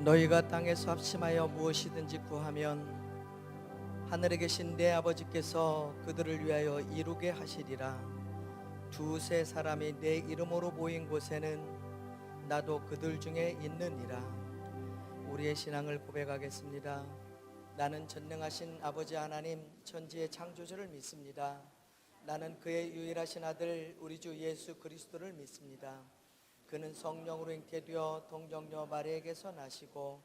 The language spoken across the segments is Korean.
너희가 땅에서 합심하여 무엇이든지 구하면 하늘에 계신 내 아버지께서 그들을 위하여 이루게 하시리라. 두세 사람이 내 이름으로 모인 곳에는 나도 그들 중에 있느니라. 우리의 신앙을 고백하겠습니다. 나는 전능하신 아버지 하나님 천지의 창조주를 믿습니다. 나는 그의 유일하신 아들 우리 주 예수 그리스도를 믿습니다. 그는 성령으로 잉태되어 동정녀 마리아에게서 나시고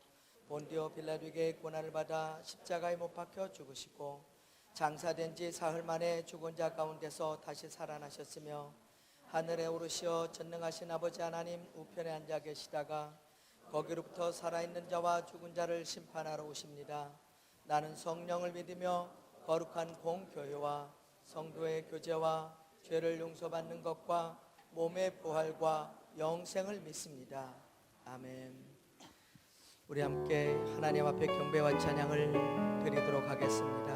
본디오 빌라도에게 고난을 받아 십자가에 못 박혀 죽으시고 장사된 지 사흘 만에 죽은 자 가운데서 다시 살아나셨으며 하늘에 오르시어 전능하신 아버지 하나님 우편에 앉아 계시다가 거기로부터 살아있는 자와 죽은 자를 심판하러 오십니다. 나는 성령을 믿으며 거룩한 공교회와 성도의 교제와 죄를 용서받는 것과 몸의 부활과 영생을 믿습니다. 아멘. 우리 함께 하나님 앞에 경배와 찬양을 드리도록 하겠습니다.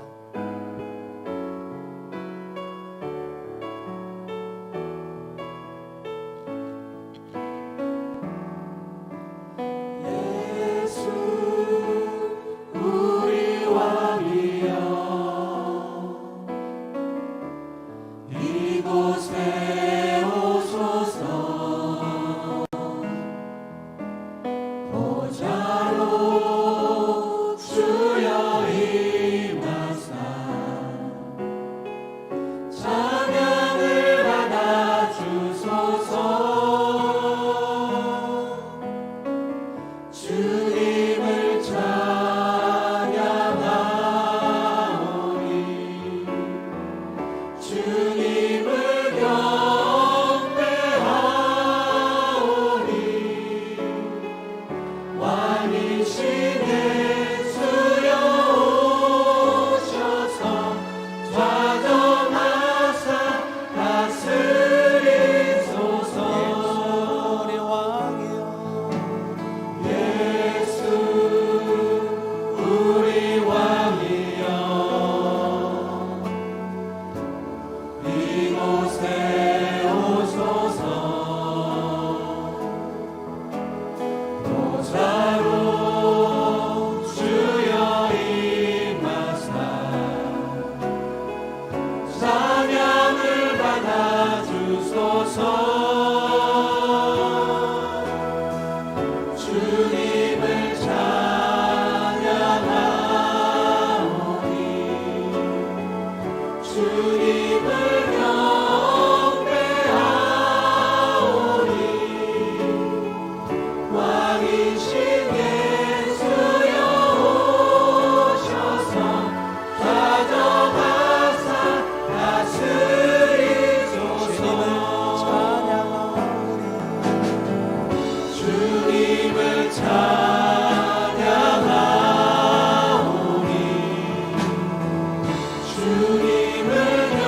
주님을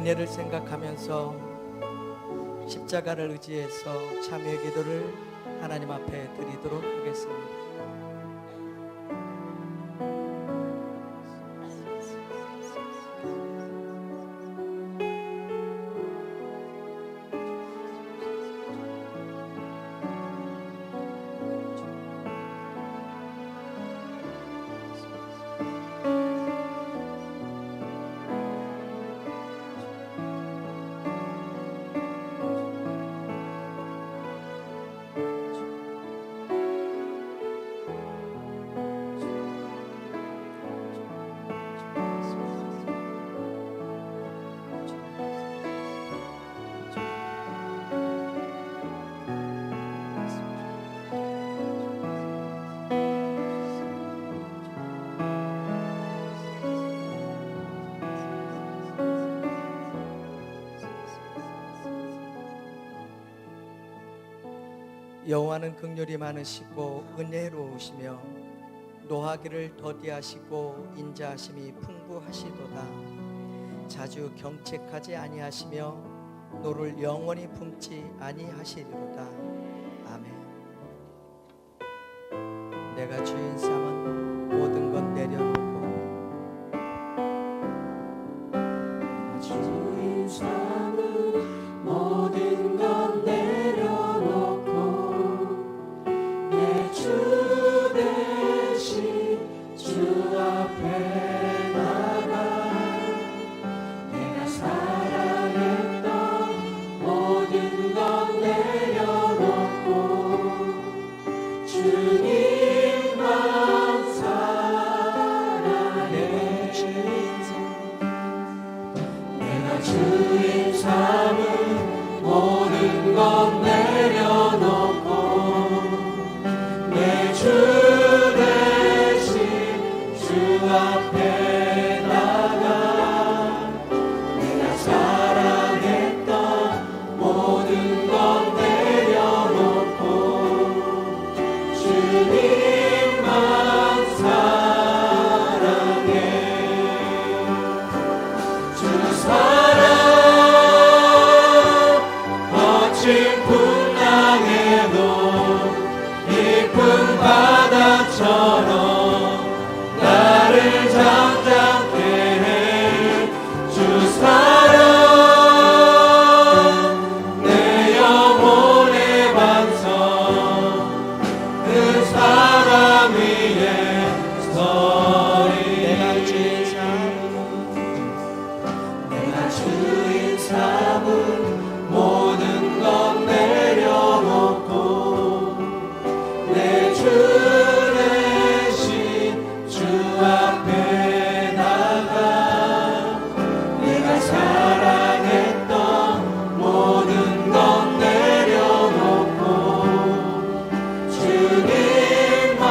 은혜를 생각하면서 십자가를 의지해서 참여의 기도를 하나님 앞에 드리도록 하겠습니다. 여호와는 긍휼이 많으시고 은혜로우시며 노하기를 더디하시고 인자하심이 풍부하시도다. 자주 경책하지 아니하시며 노를 영원히 품지 아니하시리로다. 아멘. 내가 주인 삼은 모든 것 내려놓고 주인 삼은 모든 것 내려놓고 내 주 대신 주 앞에 나가 내가 사랑했던 모든 것 내려놓고 주님만 사랑해 주인 삼은 모든 것 내려놓고 내 주 대신 주 앞에 나가 내가 사랑했던 모든 것 내려놓고 주님만 사랑해 주 풍랑에도 깊은 바다처럼 나를 잠잠케 해 주 사랑 내 영혼의 반석 그 사랑 위에 서리 내가 주인 삼은 모든 것 내려놓고 내 주 대신 주 앞에 나가 내가 사랑했던 모든 것 내려놓고 주님만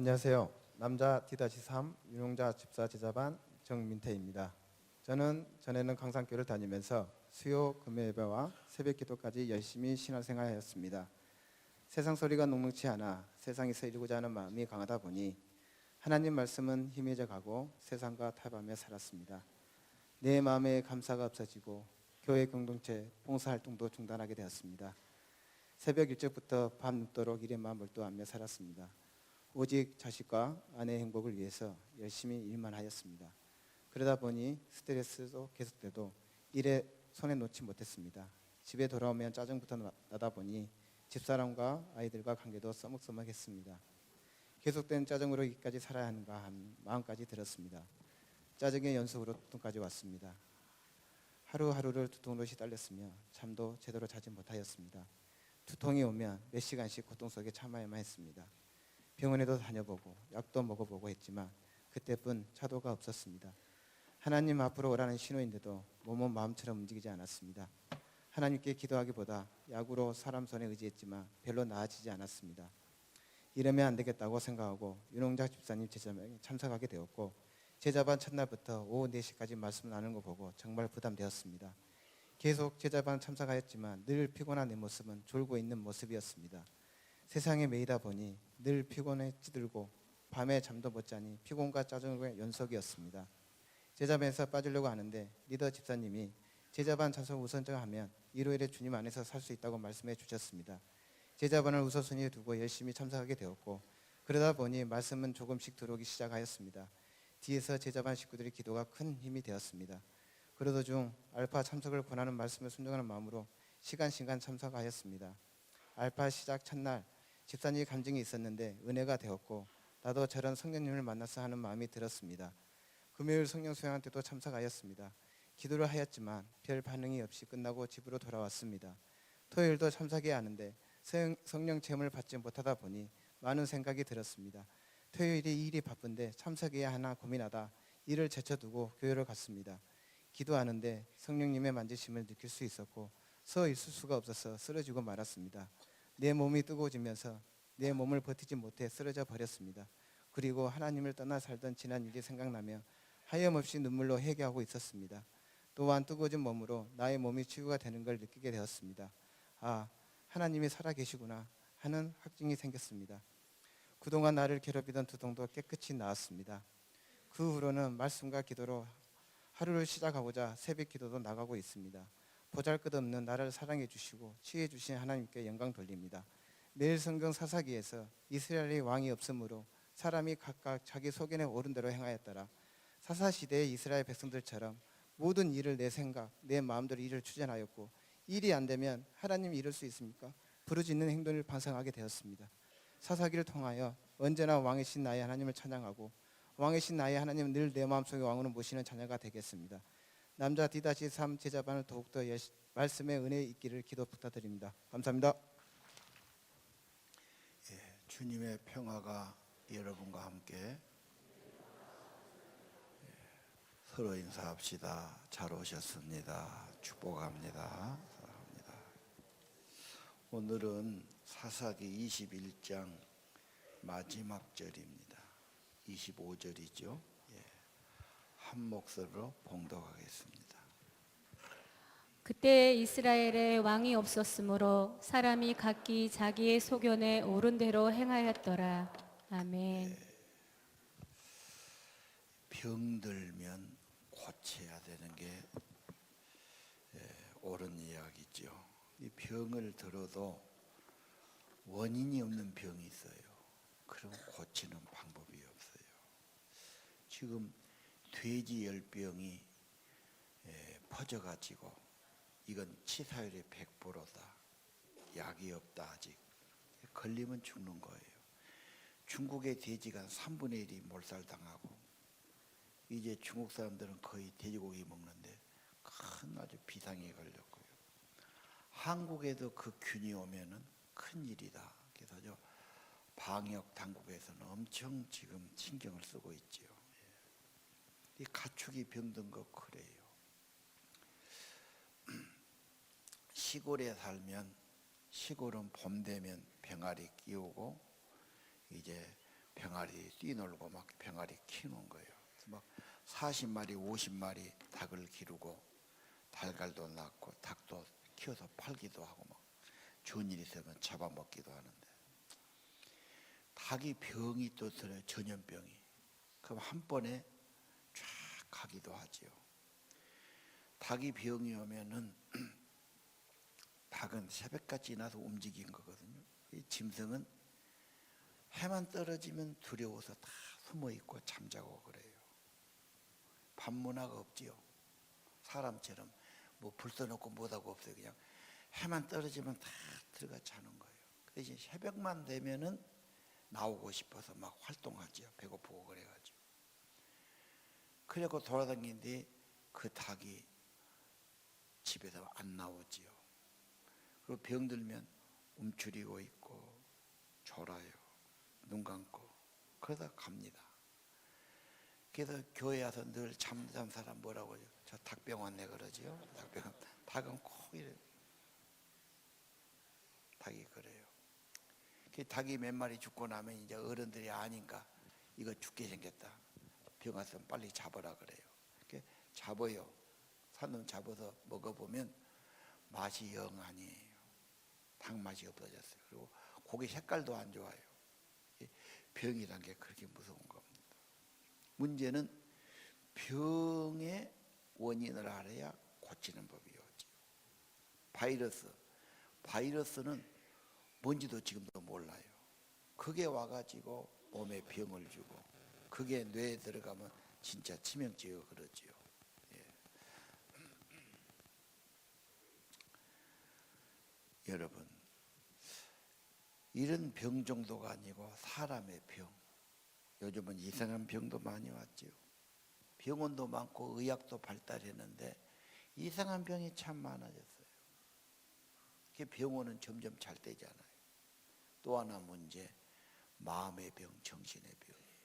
안녕하세요. 남자 D-3 윤용자 집사 제자반 정민태입니다. 저는 전에는 강산교를 다니면서 수요 금요 예배와 새벽 기도까지 열심히 신앙생활하였습니다. 세상 소리가 녹록치 않아 세상에서 이루고자 하는 마음이 강하다 보니 하나님 말씀은 희미해져 가고 세상과 타협하며 살았습니다. 내 마음에 감사가 없어지고 교회 공동체 봉사활동도 중단하게 되었습니다. 새벽 일찍부터 밤 늦도록 일에만 몰두하며 살았습니다. 오직 자식과 아내의 행복을 위해서 열심히 일만 하였습니다. 그러다 보니 스트레스도 계속돼도 일에 손에 놓지 못했습니다. 집에 돌아오면 짜증부터 나다 보니 집사람과 아이들과 관계도 써먹써먹했습니다. 계속된 짜증으로 여기까지 살아야 하는가 하는 마음까지 들었습니다. 짜증의 연속으로 두통까지 왔습니다. 하루하루를 두통으로 시달렸으며 잠도 제대로 자지 못하였습니다. 두통이 오면 몇 시간씩 고통 속에 참아야만 했습니다. 병원에도 다녀보고 약도 먹어보고 했지만 그때뿐 차도가 없었습니다. 하나님 앞으로 오라는 신호인데도 몸은 마음처럼 움직이지 않았습니다. 하나님께 기도하기보다 약으로 사람 손에 의지했지만 별로 나아지지 않았습니다. 이러면 안 되겠다고 생각하고 윤홍자 집사님 제자반에 참석하게 되었고 제자반 첫날부터 오후 4시까지 말씀 나누는 거 보고 정말 부담되었습니다. 계속 제자반 참석하였지만 늘 피곤한 내 모습은 졸고 있는 모습이었습니다. 세상에 매이다 보니 늘 피곤에 찌들고 밤에 잠도 못 자니 피곤과 짜증의 연속이었습니다. 제자반에서 빠지려고 하는데 리더 집사님이 제자반 참석 우선적하면 일요일에 주님 안에서 살 수 있다고 말씀해 주셨습니다. 제자반을 우선순위에 두고 열심히 참석하게 되었고 그러다 보니 말씀은 조금씩 들어오기 시작하였습니다. 뒤에서 제자반 식구들의 기도가 큰 힘이 되었습니다. 그러던 중 알파 참석을 권하는 말씀을 순종하는 마음으로 시간 참석하였습니다. 알파 시작 첫날 집사님의 감정이 있었는데 은혜가 되었고 나도 저런 성령님을 만나서 하는 마음이 들었습니다. 금요일 성령 수양한 때도 참석하였습니다. 기도를 하였지만 별 반응이 없이 끝나고 집으로 돌아왔습니다. 토요일도 참석해야 하는데 성령 체험을 받지 못하다 보니 많은 생각이 들었습니다. 토요일이 일이 바쁜데 참석해야 하나 고민하다 일을 제쳐두고 교회를 갔습니다. 기도하는데 성령님의 만지심을 느낄 수 있었고 서 있을 수가 없어서 쓰러지고 말았습니다. 내 몸이 뜨거워지면서 내 몸을 버티지 못해 쓰러져 버렸습니다. 그리고 하나님을 떠나 살던 지난 일이 생각나며 하염없이 눈물로 회개하고 있었습니다. 또한 뜨거워진 몸으로 나의 몸이 치유가 되는 걸 느끼게 되었습니다. 아, 하나님이 살아계시구나 하는 확증이 생겼습니다. 그동안 나를 괴롭히던 두통도 깨끗이 나았습니다. 그 후로는 말씀과 기도로 하루를 시작하고자 새벽 기도도 나가고 있습니다. 보잘것없는 나를 사랑해 주시고 치유해 주신 하나님께 영광 돌립니다. 매일 성경 사사기에서 이스라엘의 왕이 없으므로 사람이 각각 자기 소견에 옳은 대로 행하였더라. 사사시대의 이스라엘 백성들처럼 모든 일을 내 생각, 내 마음대로 일을 추진하였고 일이 안 되면 하나님이 이럴 수 있습니까? 부르짖는 행동을 반성하게 되었습니다. 사사기를 통하여 언제나 왕이신 나의 하나님을 찬양하고 왕이신 나의 하나님은 늘 내 마음속에 왕으로 모시는 자녀가 되겠습니다. 남자 D-3 제자반을 더욱더 말씀의 은혜에 있기를 기도 부탁드립니다. 감사합니다. 주님의 평화가 여러분과 함께. 서로 인사합시다. 잘 오셨습니다. 축복합니다. 사랑합니다. 오늘은 사사기 21장 마지막 절입니다. 25절이죠. 한 목소리로 봉독하겠습니다. 그때 이스라엘에 왕이 없었으므로 사람이 각기 자기의 소견에 옳은 대로 행하였더라. 아멘. 병들면 고쳐야 되는 게 옳은 이야기죠. 이 병을 들어도 원인이 없는 병이 있어요. 그럼 고치는 방법이 없어요. 지금 돼지 열병이 퍼져가지고 이건 치사율이 100%다. 약이 없다 아직. 걸리면 죽는 거예요. 중국의 돼지가 3분의 1이 몰살당하고 이제 중국 사람들은 거의 돼지고기 먹는데 큰 아주 비상이 걸렸고요. 한국에도 그 균이 오면은 큰일이다. 그래서 방역 당국에서는 엄청 지금 신경을 쓰고 있죠. 이 가축이 병든 거 그래요. 시골에 살면 시골은 봄 되면 병아리 끼우고 이제 병아리 뛰놀고 막 병아리 키우는 거예요. 그래서 막 40마리, 50마리 닭을 기르고 달걀도 낳고 닭도 키워서 팔기도 하고 막 좋은 일 있으면 잡아먹기도 하는데 닭이 병이 또 들어요. 전염병이. 그럼 한 번에 쫙 가기도 하지요. 닭이 병이 오면은 닭은 새벽같이 나서 움직인 거거든요. 이 짐승은 해만 떨어지면 두려워서 다 숨어 있고 잠자고 그래요. 밤문화가 없지요. 사람처럼 뭐 불 써놓고 뭐하고 없어요. 그냥 해만 떨어지면 다 들어가 자는 거예요. 그래서 새벽만 되면은 나오고 싶어서 막 활동하지요. 배고프고 그래가지고. 그래고 돌아다니는데 그 닭이 집에서 안 나오지요. 그리고 병들면 움츠리고 있고 졸아요. 눈 감고 그러다 갑니다. 그래서 교회 와서 늘 잠든 사람 뭐라고 하죠? 저 닭병 왔네 그러지요. 닭병. 닭은 꼭 이래. 닭이 그래요. 그 닭이 몇 마리 죽고 나면 이제 어른들이 아닌가 이거 죽게 생겼다. 병 왔으면 빨리 잡아라 그래요. 이렇게 잡아요. 산놈 잡아서 먹어보면 맛이 영 아니에요. 닭 맛이 없어졌어요. 그리고 고기 색깔도 안 좋아요. 병이란 게 그렇게 무서운 겁니다. 문제는 병의 원인을 알아야 고치는 법이 오죠. 바이러스는 뭔지도 지금도 몰라요. 그게 와가지고 몸에 병을 주고 그게 뇌에 들어가면 진짜 치명적이고 그러지요. 예. 여러분, 이런 병 정도가 아니고 사람의 병. 요즘은 이상한 병도 많이 왔지요. 병원도 많고 의학도 발달했는데 이상한 병이 참 많아졌어요. 그 병원은 점점 잘 되잖아요. 또 하나 문제, 마음의 병, 정신의 병이에요.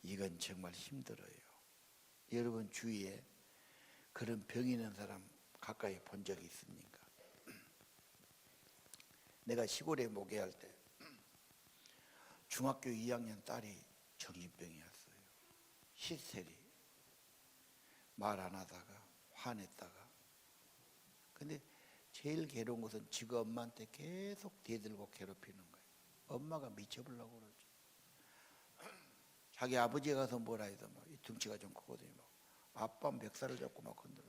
이건 정말 힘들어요. 여러분 주위에 그런 병 있는 사람 가까이 본 적이 있습니까? 내가 시골에 목회할 때 중학교 2학년 딸이 정신병이었어요. 히스테리. 말 안 하다가 화냈다가. 근데 제일 괴로운 것은 지가 엄마한테 계속 대들고 괴롭히는 거예요. 엄마가 미쳐보려고 그러죠. 자기 아버지가 가서 뭐라 해도 막 등치가 좀 크거든요. 막 아빠 멱살을 잡고 막 건드려요.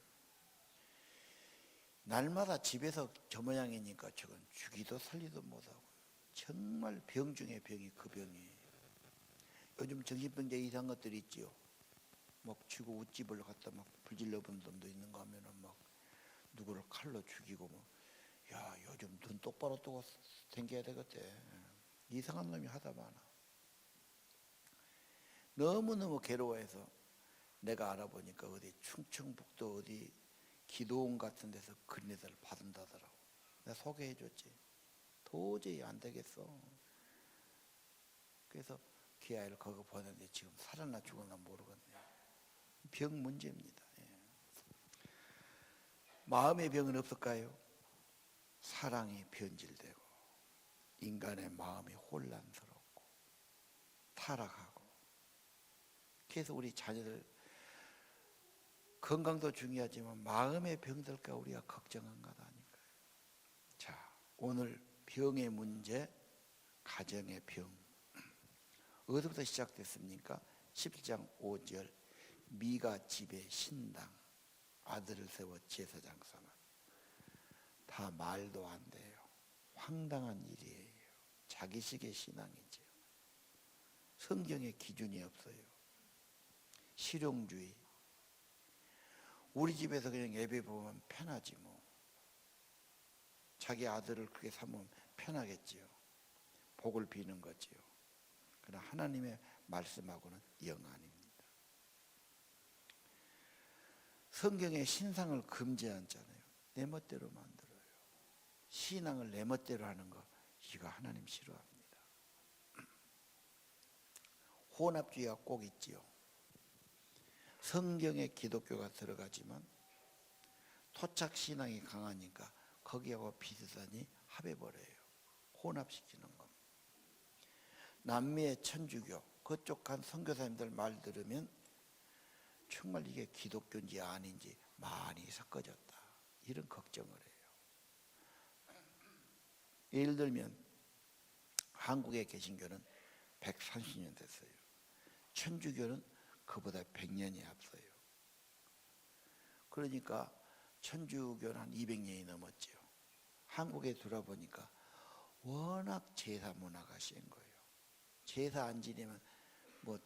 날마다 집에서 저 모양이니까 저건 죽이도 살리도 못하고 정말 병 중에 병이 그 병이에요. 요즘 정신병자 이상한 것들이 있지요. 막 쥐고 웃집을 갖다 막 불질러 본 놈도 있는가 하면은 막 누구를 칼로 죽이고 뭐, 야 요즘 눈 똑바로 뜨고 댕겨야 되겠대. 이상한 놈이 하다 많아. 너무너무 괴로워해서 내가 알아보니까 어디 충청북도 어디 기도원 같은 데서 그런 애들 받은다더라고. 내가 소개해줬지. 도저히 안 되겠어. 그래서 그 아이를 거기 보냈는데 지금 살았나 죽었나 모르겠네요. 병 문제입니다. 예. 마음의 병은 없을까요? 사랑이 변질되고 인간의 마음이 혼란스럽고 타락하고. 그래서 우리 자녀들 건강도 중요하지만 마음의 병들까 우리가 걱정한 것 아닌가요? 자, 오늘 병의 문제, 가정의 병. 어디부터 시작됐습니까? 17장 5절 미가 집에 신당 아들을 세워 제사장 삼아. 다 말도 안 돼요. 황당한 일이에요. 자기식의 신앙이죠. 성경에 기준이 없어요. 실용주의. 우리 집에서 그냥 예배 보면 편하지 뭐. 자기 아들을 그렇게 삼으면 편하겠지요. 복을 비는 거지요. 그러나 하나님의 말씀하고는 영 아닙니다. 성경에 신상을 금지하잖아요. 내 멋대로 만들어요. 신앙을 내 멋대로 하는 거 이거 하나님 싫어합니다. 혼합주의가 꼭 있지요. 성경에 기독교가 들어가지만 토착신앙이 강하니까 거기하고 비슷하니 합해버려요. 혼합시키는 겁니다. 남미의 천주교 그쪽 간 선교사님들 말 들으면 정말 이게 기독교인지 아닌지 많이 섞어졌다, 이런 걱정을 해요. 예를 들면 한국의 개신교는 130년 됐어요. 천주교는 그보다 100년이 앞서요. 그러니까 천주교는 한 200년이 넘었죠. 한국에 들어보니까 워낙 제사 문화가 센 거예요. 제사 안 지내면 뭐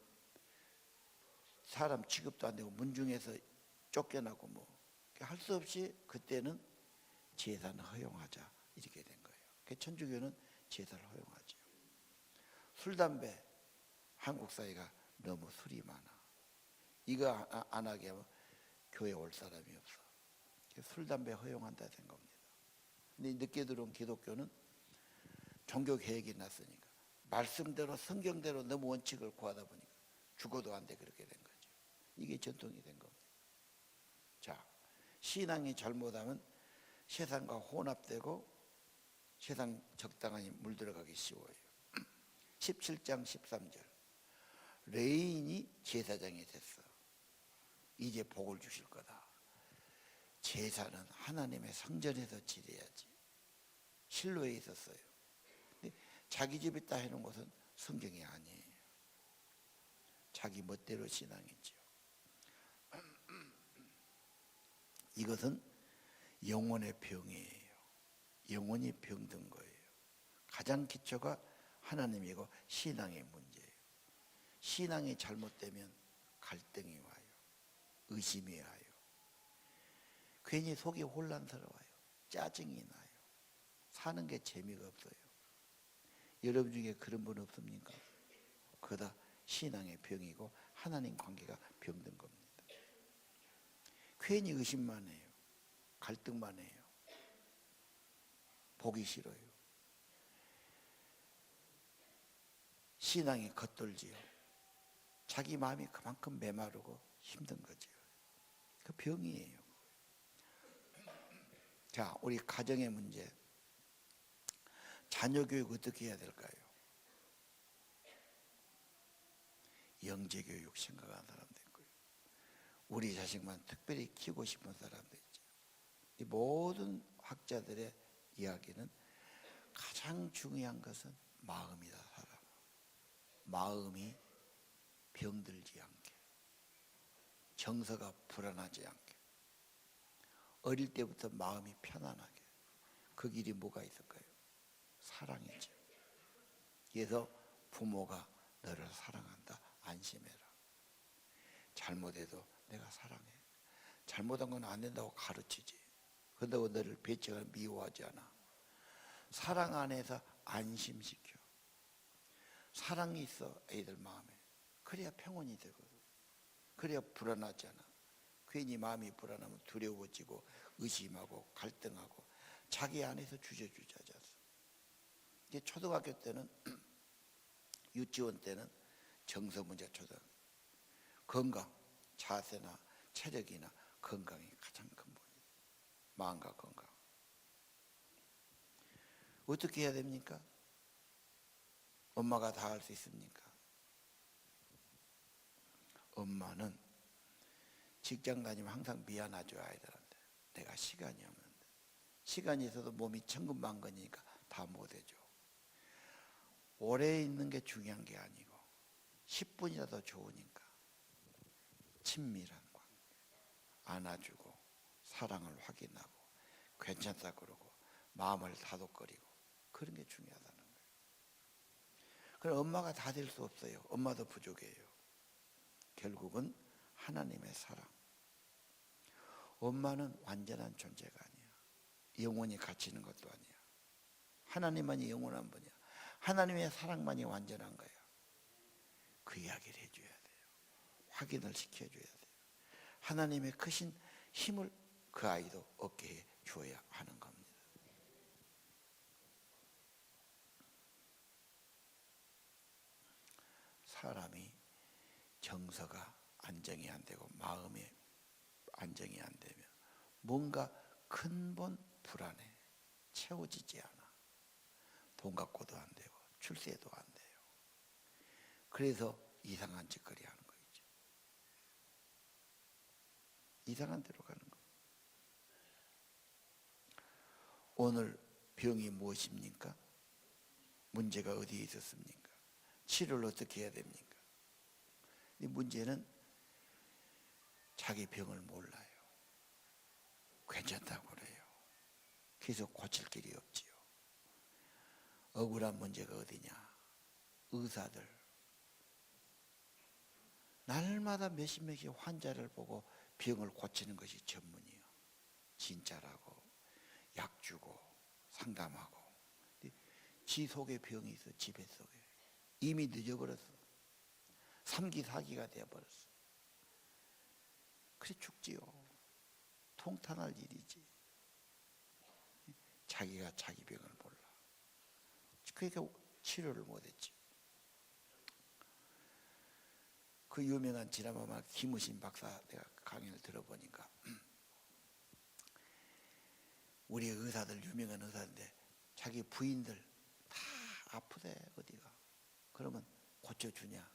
사람 취급도 안 되고 문중에서 쫓겨나고 뭐 할 수 없이 그때는 제사는 허용하자 이렇게 된 거예요. 천주교는 제사를 허용하죠. 술, 담배, 한국 사회가 너무 술이 많아. 이거 안 하게 하면 교회 올 사람이 없어. 술, 담배 허용한다 된 겁니다. 근데 늦게 들어온 기독교는 종교 개혁이 났으니까 말씀대로 성경대로 너무 원칙을 구하다 보니까 죽어도 안 돼 그렇게 된 거죠. 이게 전통이 된 겁니다. 자, 신앙이 잘못하면 세상과 혼합되고 세상 적당히 물들어가기 쉬워요. 17장 13절 레인이 제사장이 됐어. 이제 복을 주실 거다. 제사는 하나님의 성전에서 지내야지. 실로에 있었어요. 근데 자기 집에 다 해놓은 것은 성경이 아니에요. 자기 멋대로 신앙이죠. 이것은 영혼의 병이에요. 영혼이 병든 거예요. 가장 기초가 하나님이고 신앙의 문제예요. 신앙이 잘못되면 갈등이 와요. 의심이 와요. 괜히 속이 혼란스러워요. 짜증이 나요. 사는 게 재미가 없어요. 여러분 중에 그런 분 없습니까? 그다 신앙의 병이고 하나님 관계가 병든 겁니다. 괜히 의심만 해요. 갈등만 해요. 보기 싫어요. 신앙이 겉돌지요. 자기 마음이 그만큼 메마르고 힘든 거죠. 그 병이에요. 자, 우리 가정의 문제. 자녀 교육 어떻게 해야 될까요? 영재 교육 생각하는 사람도 있고요. 우리 자식만 특별히 키우고 싶은 사람도 있죠. 이 모든 학자들의 이야기는 가장 중요한 것은 마음이다. 사람 마음이 병들지 않게, 정서가 불안하지 않게, 어릴 때부터 마음이 편안하게. 그 길이 뭐가 있을까요? 사랑이죠. 그래서 부모가 너를 사랑한다, 안심해라. 잘못해도 내가 사랑해. 잘못한 건 안 된다고 가르치지. 그런다고 너를 배척하고 미워하지 않아. 사랑 안에서 안심시켜. 사랑이 있어 애들 마음에. 그래야 평온이 되거든. 그래야 불안하지 않아. 괜히 마음이 불안하면 두려워지고 의심하고 갈등하고 자기 안에서 주저주저하지 않습니다. 이제 초등학교 때는 유치원 때는 정서 문제 초등학교. 건강, 자세나 체력이나 건강이 가장 큰 본이에요. 마음과 건강. 어떻게 해야 됩니까? 엄마가 다 할 수 있습니까? 엄마는 직장 다니면 항상 미안하죠, 아이들한테. 내가 시간이 없는데. 시간이 있어도 몸이 천근만근이니까 다 못해줘. 오래 있는 게 중요한 게 아니고 10분이라도 좋으니까 친밀한 관계, 안아주고 사랑을 확인하고 괜찮다 그러고 마음을 다독거리고 그런 게 중요하다는 거예요. 그럼 엄마가 다 될 수 없어요. 엄마도 부족해요. 결국은 하나님의 사랑. 엄마는 완전한 존재가 아니야. 영원히 갇히는 것도 아니야. 하나님만이 영원한 분이야. 하나님의 사랑만이 완전한 거야. 그 이야기를 해줘야 돼요. 확인을 시켜줘야 돼요. 하나님의 크신 힘을 그 아이도 얻게 해 줘야 하는 겁니다. 사람이 정서가 안정이 안 되고 마음에 안정이 안 되면 뭔가 근본 불안해. 채워지지 않아. 돈 갖고도 안 되고 출세도 안 돼요. 그래서 이상한 짓거리 하는 거죠. 이상한 데로 가는 거. 오늘 병이 무엇입니까? 문제가 어디에 있었습니까? 치료를 어떻게 해야 됩니까? 이 문제는 자기 병을 몰라요. 괜찮다고 그래요. 그래서 고칠 길이 없지요. 억울한 문제가 어디냐? 의사들 날마다 몇십 명씩 환자를 보고 병을 고치는 것이 전문이요. 진짜라고 약 주고 상담하고. 지 속에 병이 있어. 집에 속에 이미 늦어버렸어. 3기 4기가 되어버렸어. 그래 죽지요. 통탄할 일이지. 자기가 자기 병을 몰라. 그러니까 치료를 못했지. 그 유명한 지나마마 김우신 박사 내가 강의를 들어보니까 우리 의사들 유명한 의사인데 자기 부인들 다 아프대 어디가. 그러면 고쳐주냐?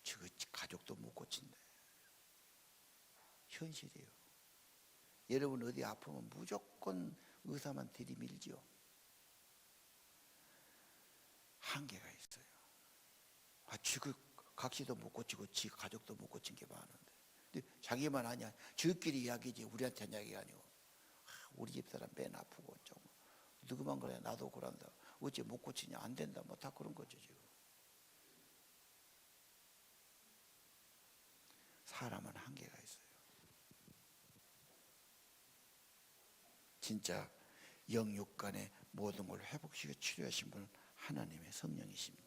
저 가족도 못 고친대. 현실이에요. 여러분 어디 아프면 무조건 의사만 들이밀지요. 한계가 있어요. 지그 각시도 못 고치고 지 가족도 못 고친 게 많은데, 근데 자기만 하냐? 저끼리 이야기지 우리한테 이야기가 아니고. 우리 집사람 맨 아프고 좀 누구만 그래 나도 그런다. 어째 못 고치냐? 안 된다. 뭐 다 그런 거죠 지금. 사람은 한계가 있어요. 진짜 영육 간의 모든 걸 회복시켜 치료하신 분은 하나님의 성령이십니다.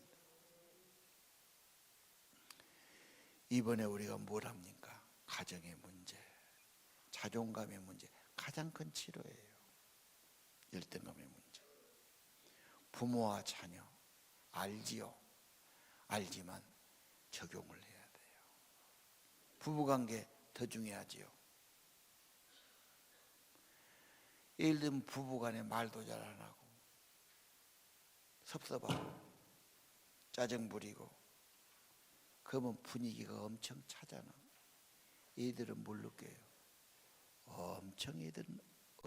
이번에 우리가 뭘 합니까? 가정의 문제, 자존감의 문제, 가장 큰 치료예요. 열등감의 문제. 부모와 자녀 알지요. 알지만 적용을 해야 돼요. 부부관계 더 중요하지요. 예를 들면 부부간에 말도 잘 안 하고 섭섭하고 짜증 부리고 그러면 분위기가 엄청 차잖아. 얘들은 뭘 느껴요? 엄청 얘들은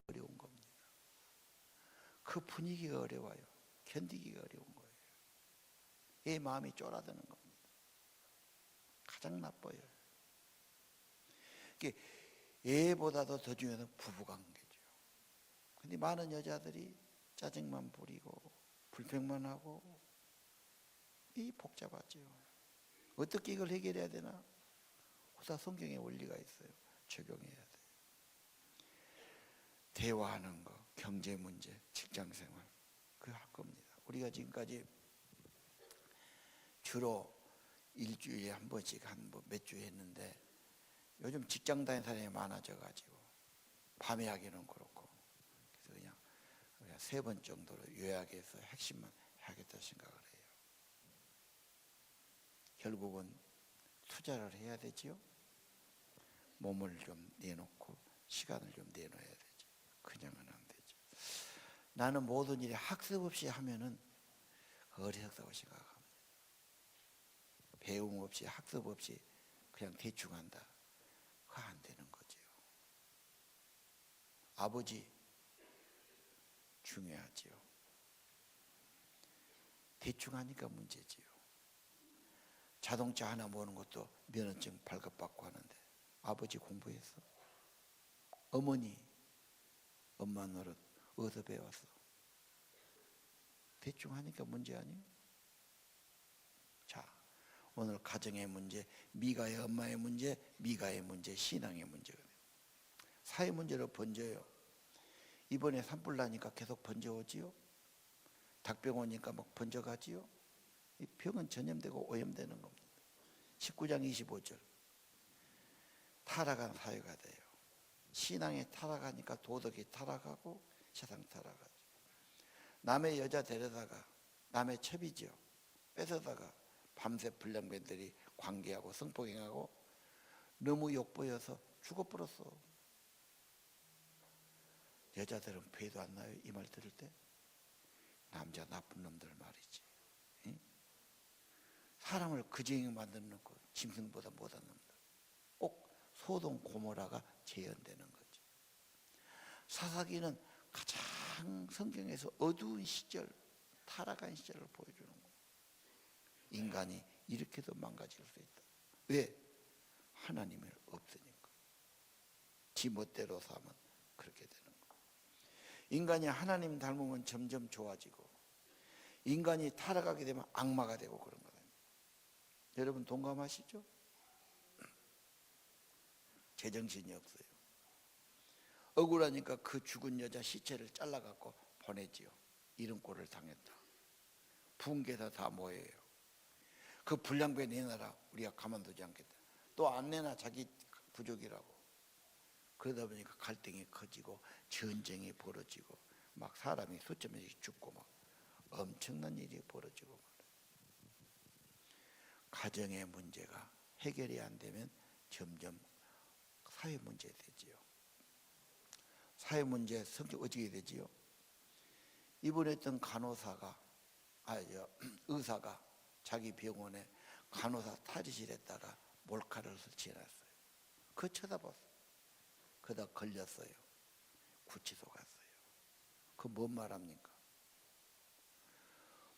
어려운 겁니다. 그 분위기가 어려워요. 견디기가 어려운 거예요. 얘 마음이 쫄아드는 겁니다. 가장 나빠요. 얘보다도 더 중요한 건 부부관계죠. 근데 많은 여자들이 짜증만 부리고 불평만 하고 이 복잡하죠. 어떻게 이걸 해결해야 되나? 다 성경의 원리가 있어요. 적용해야 돼요. 대화하는 거, 경제 문제, 직장 생활 그거 할 겁니다. 우리가 지금까지 주로 일주일에 한 번씩 한 몇 주 했는데 요즘 직장 다니는 사람이 많아져 가지고 밤에 하기는 그렇고 그래서 그냥 3번 정도로 요약해서 핵심만 해야겠다 생각을 해요. 결국은 투자를 해야 되지요. 몸을 좀 내놓고 시간을 좀 내놔야 되죠. 그냥은 안 되죠. 나는 모든 일에 학습 없이 하면은 어리석다고 생각합니다. 배움 없이 학습 없이 그냥 대충 한다. 그거 안 되는 거죠. 아버지 중요하지요. 대충 하니까 문제지요. 자동차 하나 모는 것도 면허증 발급받고 하는데 아버지 공부했어? 어머니 엄마 노릇 어디서 배웠어? 대충 하니까 문제 아니에요? 자, 오늘 가정의 문제, 미가의 엄마의 문제, 미가의 문제, 신앙의 문제가 돼요. 사회 문제로 번져요. 이번에 산불 나니까 계속 번져오지요. 닭병 오니까 막 번져가지요. 이 병은 전염되고 오염되는 겁니다. 19장 25절. 타락한 사회가 돼요. 신앙이 타락하니까 도덕이 타락하고 세상 타락하죠. 남의 여자 데려다가 남의 첩이죠. 뺏어다가 밤새 불량배들이 관계하고 성폭행하고 너무 욕보여서 죽어버렸어. 여자들은 배도 안 나요? 이 말 들을 때? 남자 나쁜 놈들 말이지. 응? 사람을 그지경에 만들어 놓고 짐승보다 못한 놈들. 꼭 소돔 고모라가 재현되는 거죠. 사사기는 가장 성경에서 어두운 시절, 타락한 시절을 보여주는 거예요. 인간이 이렇게도 망가질 수 있다. 왜? 하나님이 없으니까. 지 멋대로 사면 그렇게 되는 거예요. 인간이 하나님 닮으면 점점 좋아지고, 인간이 타락하게 되면 악마가 되고 그런 거예요. 여러분 동감하시죠? 제정신이 없어요. 억울하니까 그 죽은 여자 시체를 잘라갖고 보내지요. 이런 꼴을 당했다. 붕괴다 다 뭐예요? 그 불량배 내놔라. 우리가 가만두지 않겠다. 또 안 내놔. 자기 부족이라고. 그러다 보니까 갈등이 커지고 전쟁이 벌어지고 막 사람이 수천 명씩 죽고 막 엄청난 일이 벌어지고 말이에요. 가정의 문제가 해결이 안 되면 점점 사회 문제 되지요. 사회 문제 성격 어떻게 되지요? 입원했던 의사가 자기 병원에 간호사 탈의실에다가 몰카를 설치해놨어요. 그거 쳐다봤어요. 그러다 걸렸어요. 구치소 갔어요. 그 뭔 말합니까?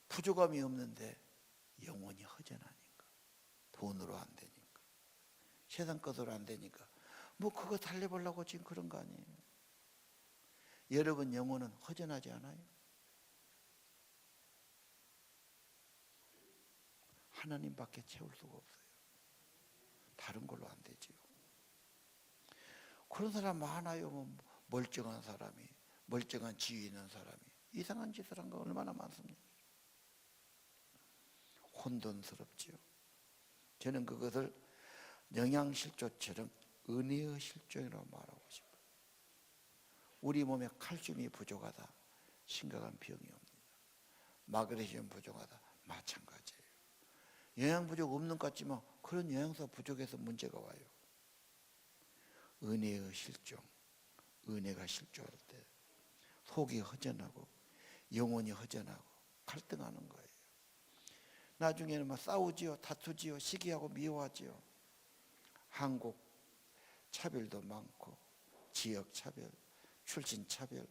부족함이 없는데 영혼이 허전하니까, 돈으로 안 되니까, 세상 것으로 안 되니까 뭐 그거 달래보려고 지금 그런 거 아니에요. 여러분 영혼은 허전하지 않아요? 하나님밖에 채울 수가 없어요. 다른 걸로 안 되지요. 그런 사람 많아요. 뭐 멀쩡한 사람이, 멀쩡한 지위 있는 사람이 이상한 짓을 한 거 얼마나 많습니까? 혼돈스럽지요. 저는 그것을 영양실조처럼 은혜의 실조라고 말하고 싶어요. 우리 몸에 칼슘이 부족하다, 심각한 병이 옵니다. 마그네슘 부족하다, 마찬가지예요. 영양 부족 없는 것 같지만 그런 영양소 부족해서 문제가 와요. 은혜의 실종, 은혜가 실조할 때 속이 허전하고 영혼이 허전하고 갈등하는 거예요. 나중에는 막 싸우지요, 다투지요, 시기하고 미워하지요. 한국 차별도 많고, 지역 차별, 출신 차별,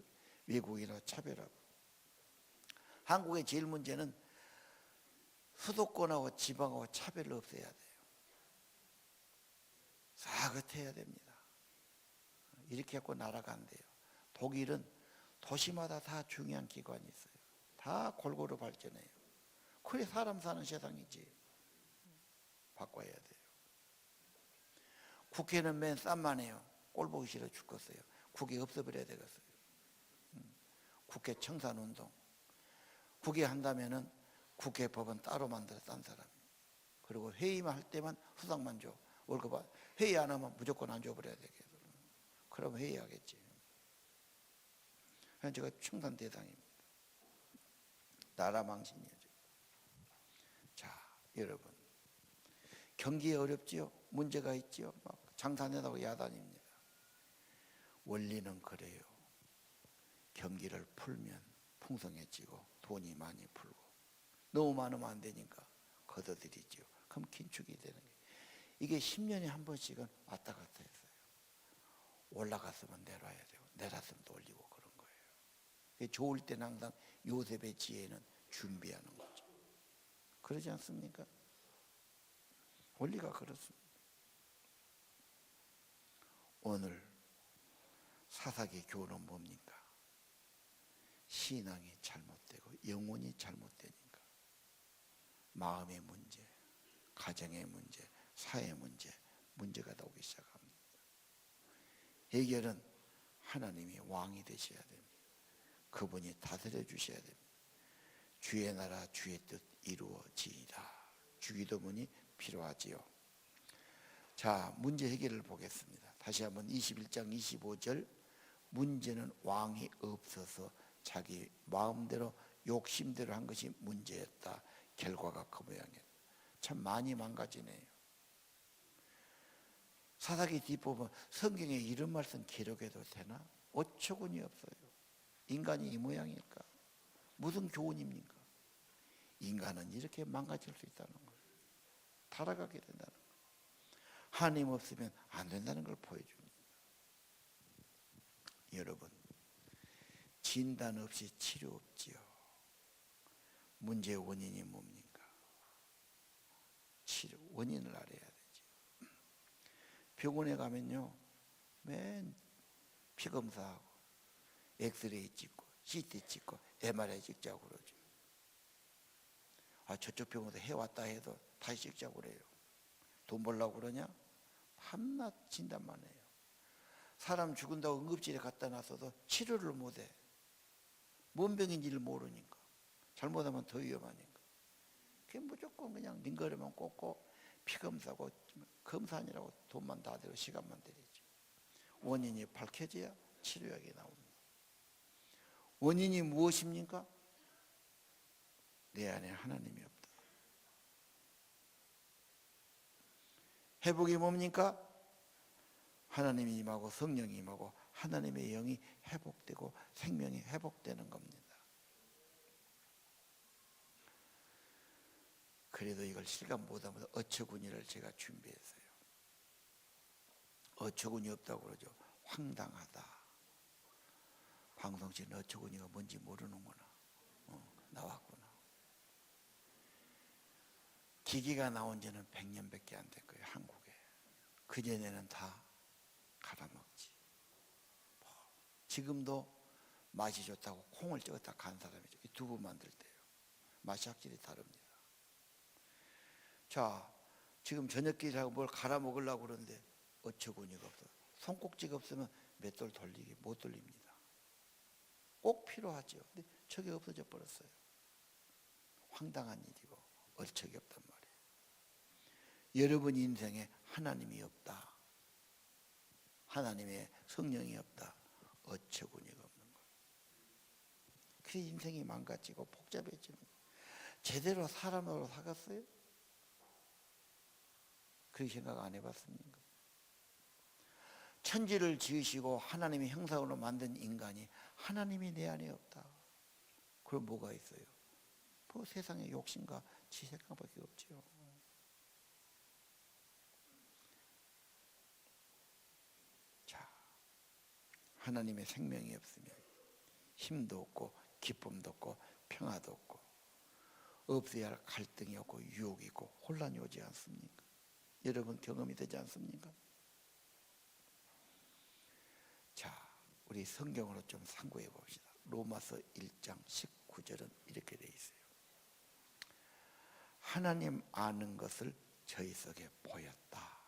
외국인과 차별하고. 한국의 제일 문제는 수도권하고 지방하고 차별을 없애야 돼요. 사긋해야 됩니다. 이렇게 해서 나라가 안 돼요. 독일은 도시마다 다 중요한 기관이 있어요. 다 골고루 발전해요. 그래 사람 사는 세상이지. 바꿔야 돼요. 국회는 맨 쌈만 해요. 꼴 보기 싫어 죽겠어요. 국회 없애버려야 되겠어요. 국회 청산운동. 국회 한다면은 국회 법은 따로 만들어 딴 사람이. 그리고 회의만 할 때만 수당만 줘. 월급 회의 안 하면 무조건 안 줘버려야 되겠어. 그럼 회의하겠지. 제가 청산 대상입니다. 나라 망신이에요. 자, 여러분. 경기에 어렵지요? 문제가 있지요? 막 장사내다고 야단입니다. 원리는 그래요. 경기를 풀면 풍성해지고 돈이 많이 풀고, 너무 많으면 안 되니까 걷어들이죠. 그럼 긴축이 되는 거예요. 이게 10년에 한 번씩은 왔다 갔다 했어요. 올라갔으면 내려와야 되고, 내렸으면 또 올리고 그런 거예요. 좋을 때는 항상 요셉의 지혜는 준비하는 거죠. 그러지 않습니까? 원리가 그렇습니다. 오늘 사사기 교훈은 뭡니까? 신앙이 잘못되고 영혼이 잘못되니까 마음의 문제, 가정의 문제, 사회 문제, 문제가 나오기 시작합니다. 해결은 하나님이 왕이 되셔야 됩니다. 그분이 다스려 주셔야 됩니다. 주의 나라 주의 뜻 이루어지이다. 주기도문이 필요하지요. 자, 문제 해결을 보겠습니다. 다시 한번 21장 25절. 문제는 왕이 없어서 자기 마음대로 욕심대로 한 것이 문제였다. 결과가 그 모양이에요. 참 많이 망가지네요. 사사기 뒷부분 성경에 이런 말씀 기록해도 되나? 어처구니 없어요. 인간이 이 모양일까? 무슨 교훈입니까? 인간은 이렇게 망가질 수 있다는 거예요. 타락하게 된다는 거. 하나님 없으면 안 된다는 걸 보여줍니다. 여러분, 진단 없이 치료 없지요. 문제의 원인이 뭡니까? 치료, 원인을 알아야 되죠. 병원에 가면요, 맨 피검사하고 엑스레이 찍고 CT 찍고 MRI 찍자고 그러죠. 아, 저쪽 병원에서 해왔다 해도 다시 찍자고 그래요. 돈 벌려고 그러냐? 밤낮 진단만 해요. 사람 죽은다고 응급실에 갖다 놨어도 치료를 못해. 뭔 병인지를 모르니까. 잘못하면 더 위험하니까. 그게 무조건 그냥 민거리만 꽂고 피검사고 검사하느라고 돈만 다 들고 시간만 들이죠. 원인이 밝혀져야 치료약이 나옵니다. 원인이 무엇입니까? 내 안에 하나님이 없다. 회복이 뭡니까? 하나님이 임하고 성령이 임하고 하나님의 영이 회복되고 생명이 회복되는 겁니다. 그래도 이걸 실감 못하면 어처구니를 제가 준비했어요. 어처구니 없다고 그러죠. 황당하다. 방송실은 어처구니가 뭔지 모르는구나. 나왔구나. 기기가 나온 지는 100년밖에 안 될 거예요, 한국에. 그전에는 다 갈아먹지. 지금도 맛이 좋다고 콩을 찍었다 간 사람이죠. 이 두부 만들 때요. 맛이 확실히 다릅니다. 자, 지금 저녁끼리하고 뭘 갈아 먹으려고 그러는데 어처구니가 없어. 손꼭지가 없으면 맷돌 돌리기 못 돌립니다. 꼭 필요하죠. 근데 저게 없어져 버렸어요. 황당한 일이고 얼척이 없단 말이에요. 여러분 인생에 하나님이 없다. 하나님의 성령이 없다. 어처구니가 없는 거예요. 그래서 인생이 망가지고 복잡해지는 거예요. 제대로 사람으로 살았어요? 그렇게 생각 안 해봤습니까? 천지를 지으시고 하나님의 형상으로 만든 인간이 하나님이 내 안에 없다. 그럼 뭐가 있어요? 뭐 세상의 욕심과 지 생각밖에 없죠. 자, 하나님의 생명이 없으면 힘도 없고 기쁨도 없고 평화도 없고 없어야 할 갈등이 없고 유혹이 있고 혼란이 오지 않습니까? 여러분 경험이 되지 않습니까? 자, 우리 성경으로 좀 상고해 봅시다. 로마서 1장 19절은 이렇게 돼 있어요. 하나님 아는 것을 저희 속에 보였다.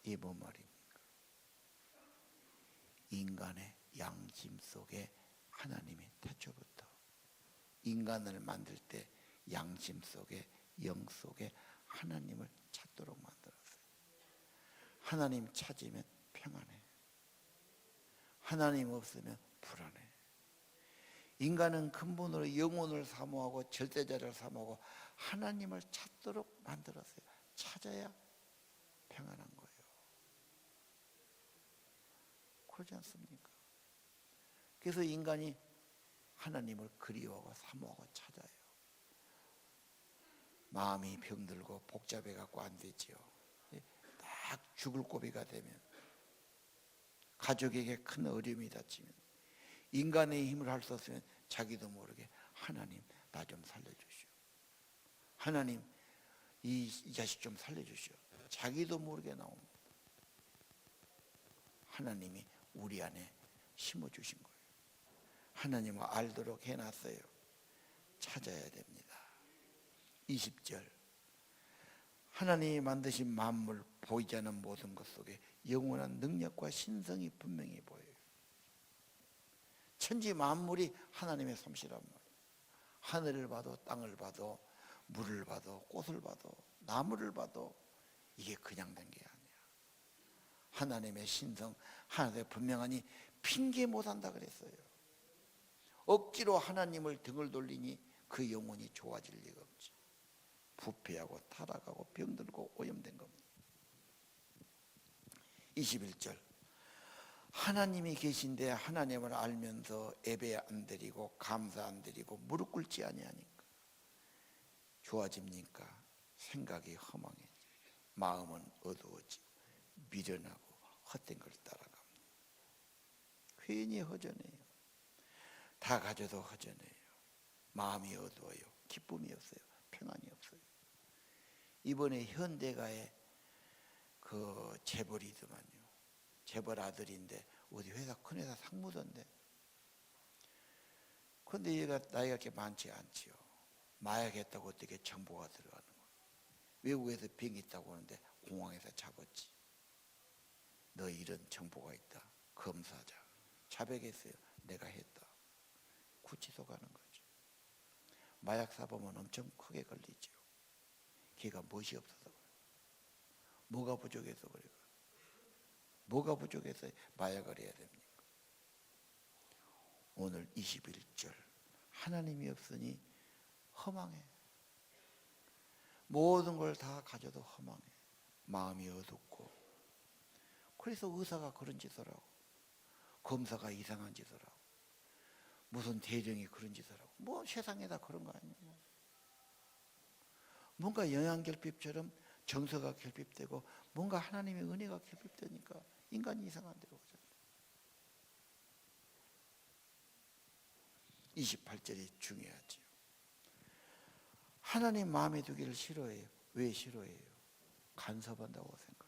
이 뭔 말입니까? 인간의 양심 속에 하나님이 태초부터 인간을 만들 때 양심 속에 영 속에 하나님을 찾도록 만들었어요. 하나님 찾으면 평안해. 하나님 없으면 불안해. 인간은 근본으로 영혼을 사모하고 절대자를 사모하고 하나님을 찾도록 만들었어요. 찾아야 평안한 거예요. 그러지 않습니까? 그래서 인간이 하나님을 그리워하고 사모하고 찾아요. 마음이 병들고 복잡해 갖고 안 되지요. 딱 죽을 고비가 되면 가족에게 큰 어려움이 닥치면 인간의 힘을 할 수 없으면 자기도 모르게 하나님 나 좀 살려주시오. 하나님 이 자식 좀 살려주시오. 자기도 모르게 나옵니다. 하나님이 우리 안에 심어주신 거예요. 하나님을 알도록 해놨어요. 찾아야 됩니다. 20절 하나님이 만드신 만물 보이지 않는 모든 것 속에 영원한 능력과 신성이 분명히 보여요. 천지 만물이 하나님의 솜씨란 말이에요. 하늘을 봐도 땅을 봐도 물을 봐도 꽃을 봐도 나무를 봐도 이게 그냥 된 게 아니야. 하나님의 신성, 하나님의 분명하니 핑계 못한다 그랬어요. 억지로 하나님을 등을 돌리니 그 영혼이 좋아질 리가 없지. 부패하고 타락하고 병들고 오염된 겁니다. 21절 하나님이 계신데 하나님을 알면서 예배 안 드리고 감사 안 드리고 무릎 꿇지 아니하니까 좋아집니까? 생각이 허망해져. 마음은 어두워지고 미련하고 헛된 걸 따라갑니다. 괜히 허전해요. 다 가져도 허전해요. 마음이 어두워요. 기쁨이 없어요. 평안이 없어요. 이번에 현대가의 그 재벌이더만요. 재벌 아들인데 어디 회사 큰 회사 상무던데. 그런데 얘가 나이가 그렇게 많지 않지요. 마약했다고 어떻게 정보가 들어가는 거예요. 외국에서 비행기 타고 오는데 공항에서 잡았지. 너 이런 정보가 있다. 검사자. 자백했어요. 내가 했다. 구치소 가는 거죠. 마약 사범은 엄청 크게 걸리죠. 걔가 멋이 없어서 그래요. 뭐가 부족해서 그래요. 뭐가 부족해서 마약을 해야 됩니까? 오늘 21절 하나님이 없으니 허망해. 모든 걸 다 가져도 허망해. 마음이 어둡고. 그래서 의사가 그런 짓을 하고 검사가 이상한 짓을 하고 무슨 대령이 그런 짓을 하고 뭐 세상에다 그런 거 아니에요. 뭔가 영양결핍처럼 정서가 결핍되고 뭔가 하나님의 은혜가 결핍되니까 인간이 이상한 데로 오잖아요. 28절이 중요하지요. 하나님 마음에 두기를 싫어해요. 왜 싫어해요? 간섭한다고 생각.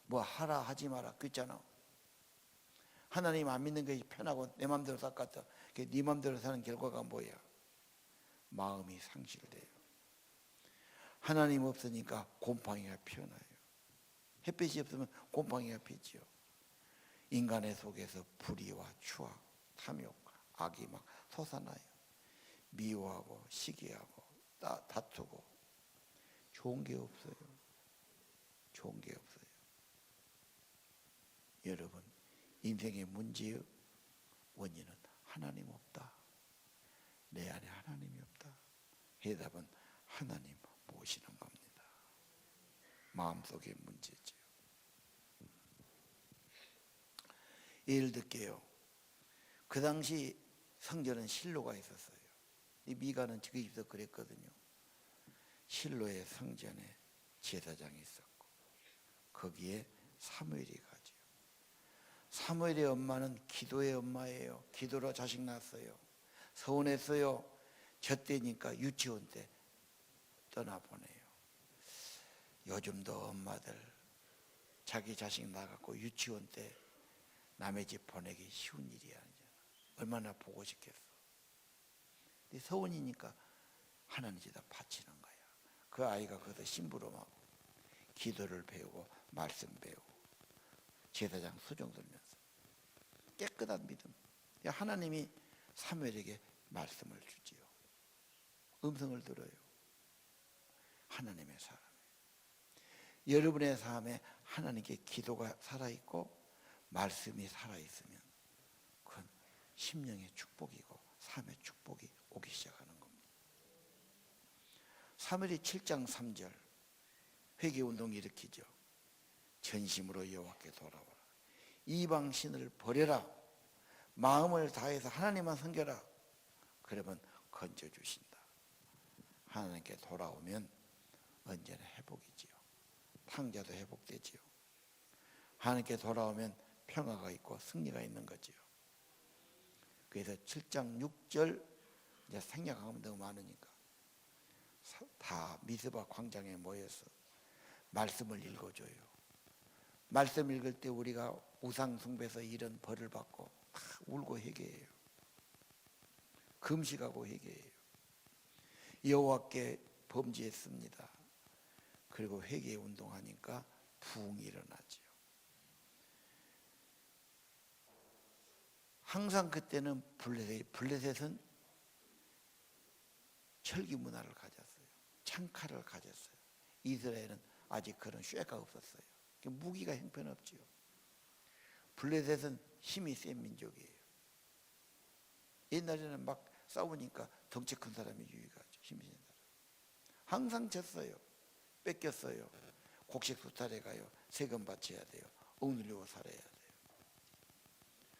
뭐 하라 하지 마라 그랬잖아. 하나님 안 믿는 것이 편하고 내 마음대로 닦았다. 네 마음대로 사는 결과가 뭐야? 마음이 상실돼요. 하나님 없으니까 곰팡이가 피어나요. 햇빛이 없으면 곰팡이가 피지요. 인간의 속에서 불의와 추악, 탐욕, 악이 막 솟아나요. 미워하고 시기하고 다투고 좋은 게 없어요. 좋은 게 없어요. 여러분, 인생의 문제의 원인은 하나님 없다. 내 안에 하나님이 없다. 해답은 하나님 모시는 겁니다. 마음속의 문제지요. 예를 들게요. 그 당시 성전은 실로가 있었어요. 이 미가는 그 집에서 그랬거든요. 실로의 성전에 제사장이 있었고 거기에 사무엘이 가죠. 사무엘의 엄마는 기도의 엄마예요. 기도로 자식 낳았어요. 서운했어요. 저 때니까 유치원 때 떠나보내요. 요즘도 엄마들 자기 자식 낳아갖고 유치원 때 남의 집 보내기 쉬운 일이 아니잖아. 얼마나 보고 싶겠어. 근데 서운이니까 하나님 집에다 바치는 거야. 그 아이가 거기서 심부름하고 기도를 배우고 말씀 배우고 제사장 수종 들면서 깨끗한 믿음. 하나님이 사무엘에게 말씀을 주지요. 음성을 들어요. 하나님의 사람. 여러분의 삶에 하나님께 기도가 살아있고 말씀이 살아있으면 그건 심령의 축복이고 삶의 축복이 오기 시작하는 겁니다. 사무엘이 7장 3절 회개운동을 일으키죠. 전심으로 여호와께 돌아오라. 이방 신을 버려라. 마음을 다해서 하나님만 섬겨라. 그러면 건져주신다. 하나님께 돌아오면 언제나 회복이지요. 탕자도 회복되지요. 하나님께 돌아오면 평화가 있고 승리가 있는 거지요. 그래서 7장 6절 이제 생략하면 너무 많으니까 다 미스바 광장에 모여서 말씀을 읽어줘요. 말씀 읽을 때 우리가 우상 숭배에서 이런 벌을 받고 다 울고 회개해요. 금식하고 회개해요. 여호와께 범죄했습니다. 그리고 회개 운동하니까 부흥이 일어나죠. 항상 그때는 블레셋은 철기 문화를 가졌어요. 창칼을 가졌어요. 이스라엘은 아직 그런 쇠가 없었어요. 무기가 형편없지요. 블레셋은 힘이 센 민족이에요. 옛날에는 막 싸우니까 덩치 큰 사람이 유익하죠. 힘이 센 사람. 항상 졌어요. 뺏겼어요. 곡식 수탈해 가요. 세금 바쳐야 돼요. 억눌리고 살아야 돼요.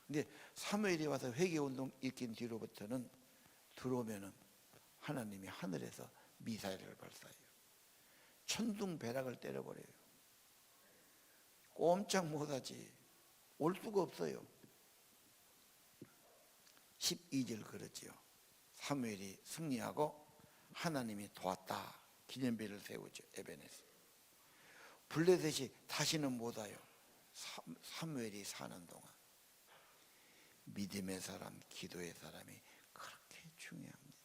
근데 사무엘이 와서 회개운동 일으킨 뒤로부터는 들어오면은 하나님이 하늘에서 미사일을 발사해요. 천둥벼락을 때려버려요. 꼼짝 못하지. 올 수가 없어요. 12절 그러지요. 사무엘이 승리하고 하나님이 도왔다. 기념비를 세우죠. 에벤에서. 블레셋이 다시는 못 와요. 사무엘이 사는 동안. 믿음의 사람, 기도의 사람이 그렇게 중요합니다.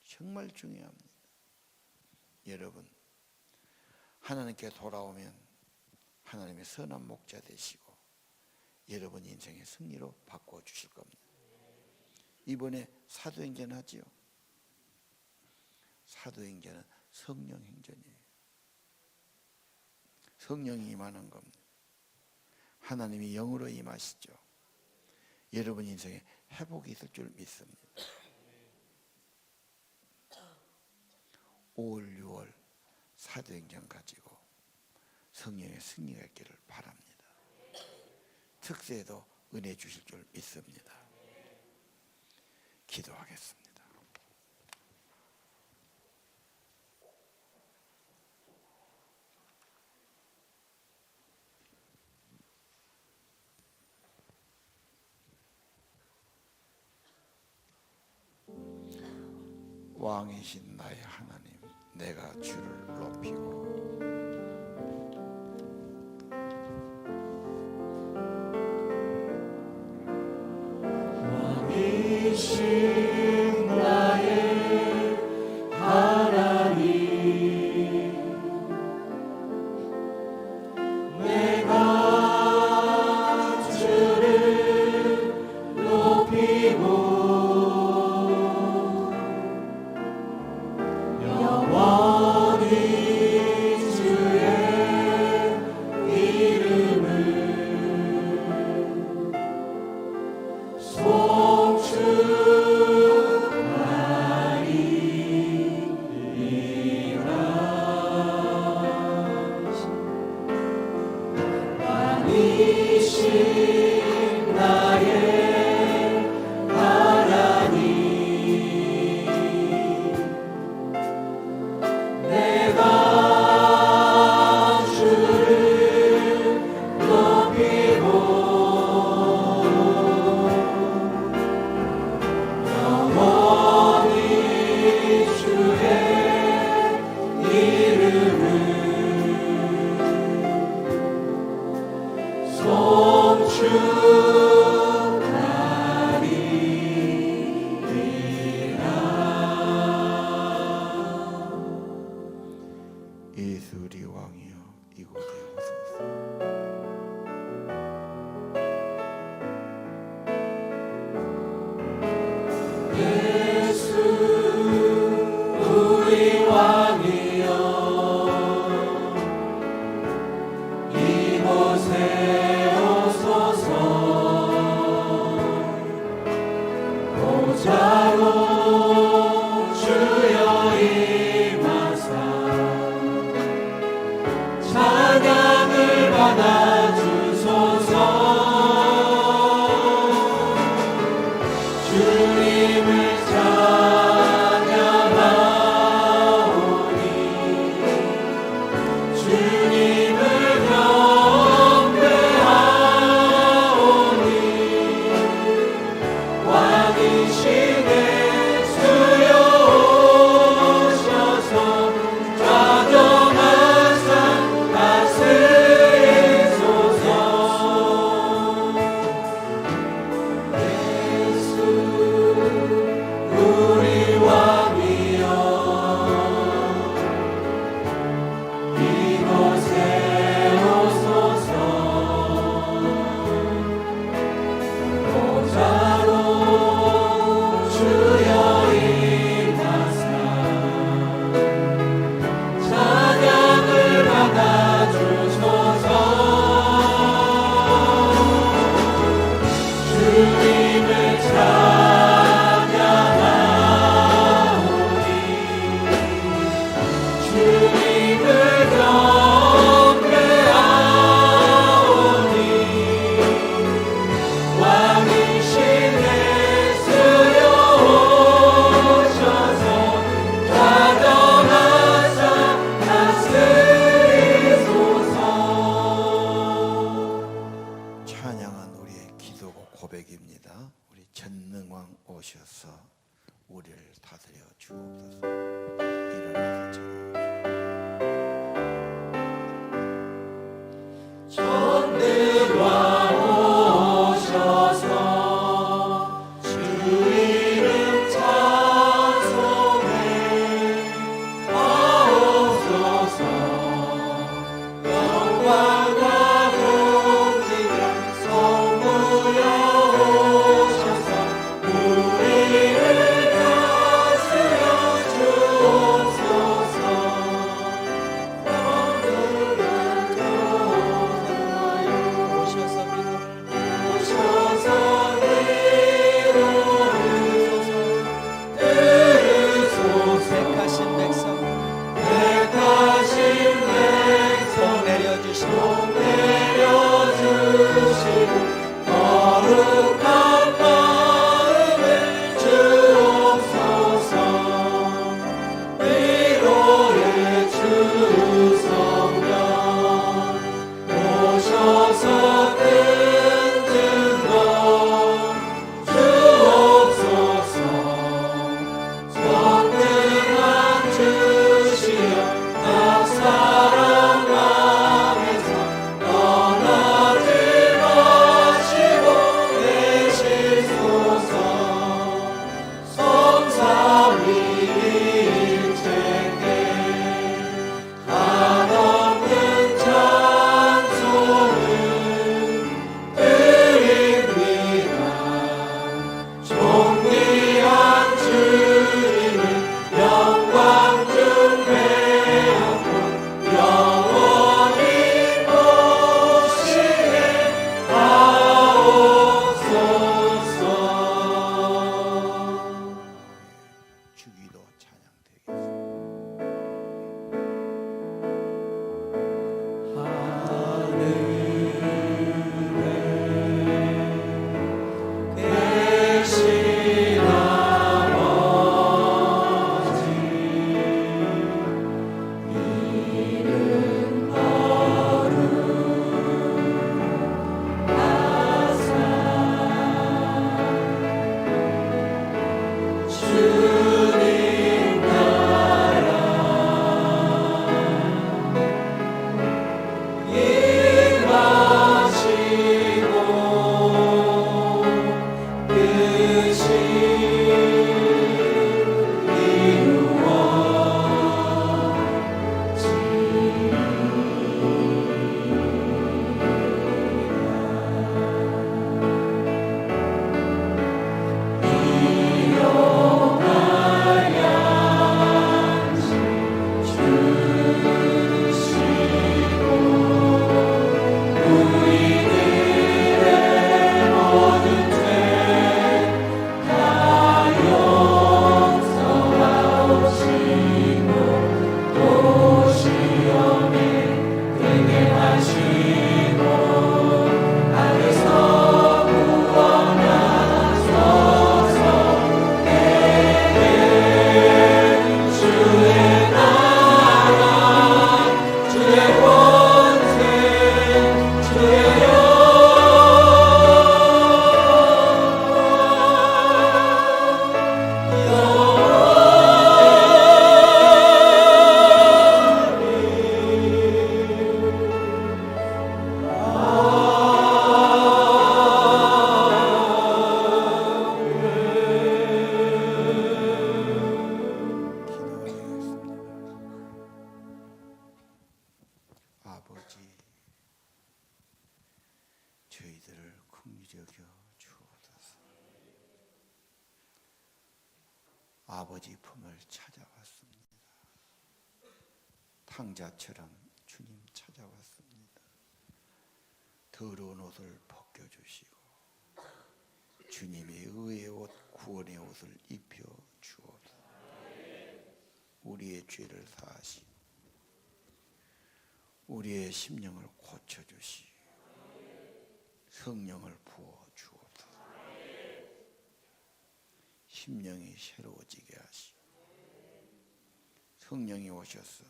정말 중요합니다. 여러분, 하나님께 돌아오면 하나님의 선한 목자 되시고 여러분 인생의 승리로 바꿔 주실 겁니다. 이번에 사도행전 하지요. 사도행전은 성령 행전이에요. 성령이 임하는 겁니다. 하나님이 영으로 임하시죠. 여러분 인생에 회복이 있을 줄 믿습니다. 5월, 6월 사도행전 가지고 성령의 승리가 있기를 바랍니다. 특세에도 은혜 주실 줄 믿습니다. 기도하겠습니다. 왕이신 나의 하나님, 내가 주를 높이고 왕이신 나의 하나님, 내가 주를 높이고 영원히 주의 이름을 왕이신 나의 하나님, 내가 주를 높이고 영원히 주의 이름을 예수 우리 왕이여 이곳에 오소서. 예수 우리 왕이여 이곳에 오소서. 보좌로 주여 임하사 찬양을 받아 주소서. 주님을 찬양하오니 주님을 경배하오니 왕이시네 주여 오셔서 좌정한 산 다스리소서. 예수 우리 왕이여 이곳에 아버지, 저희들을 긍휼히 여겨 주옵소서. 아버지 품을 찾아왔습니다. 탕자처럼 주님 찾아왔습니다. 더러운 옷을 벗겨주시고 주님의 의의 옷, 구원의 옷을 입혀 주옵소서. 우리의 죄를 사하시고 우리의 심령을 고쳐주시고 성령을 부어 주옵소서. 심령이 새로워지게 하시고 성령이 오셔서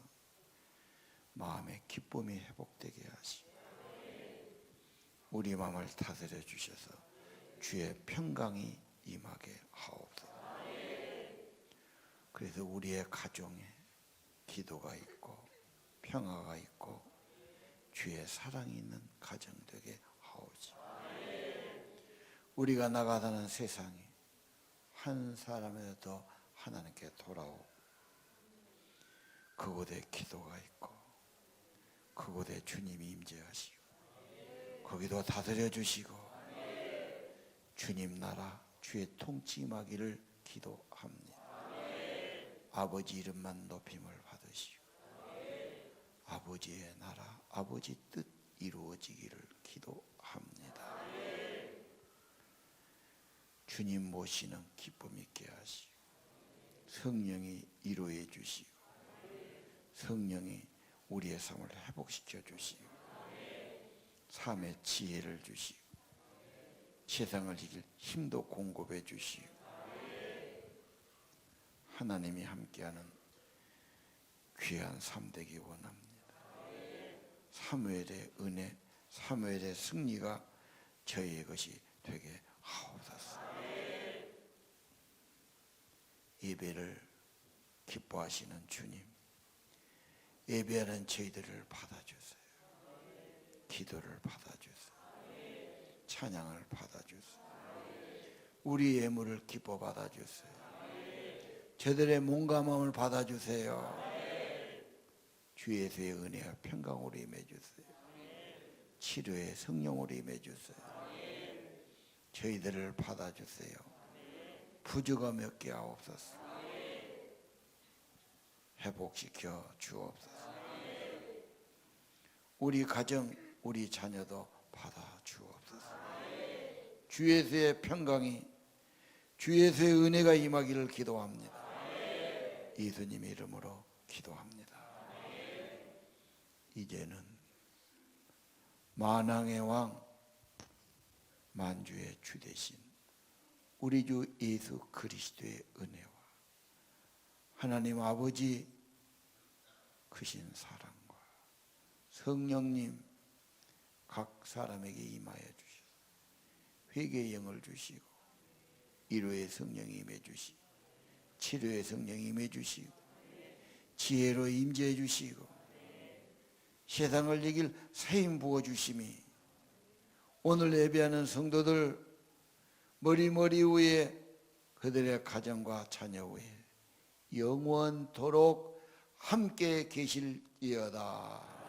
마음의 기쁨이 회복되게 하시고 우리 마음을 다스려 주셔서 주의 평강이 임하게 하옵소서. 그래서 우리의 가정에 기도가 있고 평화가 있고 주의 사랑이 있는 가정 되게 하옵소서. 우리가 나가다는 세상이 한 사람에도 하나님께 돌아오고 그곳에 기도가 있고 그곳에 주님이 임재하시고 거기도 다스려 주시고 주님 나라 주의 통치 임하기를 기도합니다. 아버지 이름만 높임을 받으시고 아버지의 나라 아버지 뜻 이루어지기를 기도합니다. 주님 모시는 기쁨 있게 하시고 성령이 이루어 주시고 성령이 우리의 삶을 회복시켜 주시고 삶의 지혜를 주시고 세상을 이길 힘도 공급해 주시고 하나님이 함께하는 귀한 삶 되기 원합니다. 사무엘의 은혜, 사무엘의 승리가 저희의 것이 되게 하옵소서. 예배를 기뻐하시는 주님, 예배하는 저희들을 받아주세요. 기도를 받아주세요. 찬양을 받아주세요. 우리 예물을 기뻐 받아주세요. 저들의 몸과 마음을 받아주세요. 주 예수의 은혜와 평강으로 임해주세요. 치료의 성령으로 임해주세요. 저희들을 받아주세요. 부족함 없게 하옵소서. 회복시켜 주옵소서. 우리 가정, 우리 자녀도 받아 주옵소서. 주 예수의 평강이, 주 예수의 은혜가 임하기를 기도합니다. 예수님의 이름으로 기도합니다. 이제는 만왕의 왕, 만주의 주 되신 우리 주 예수 그리스도의 은혜와 하나님 아버지 크신 사랑과 성령님 각 사람에게 임하여 주시고 회개의 영을 주시고 위로의 성령이 임해 주시고 치료의 성령이 임해 주시고 지혜로 임재해 주시고 세상을 이길 세임 부어 주심이 오늘 예배하는 성도들 머리 위에 그들의 가정과 자녀 위에 영원토록 함께 계실지어다.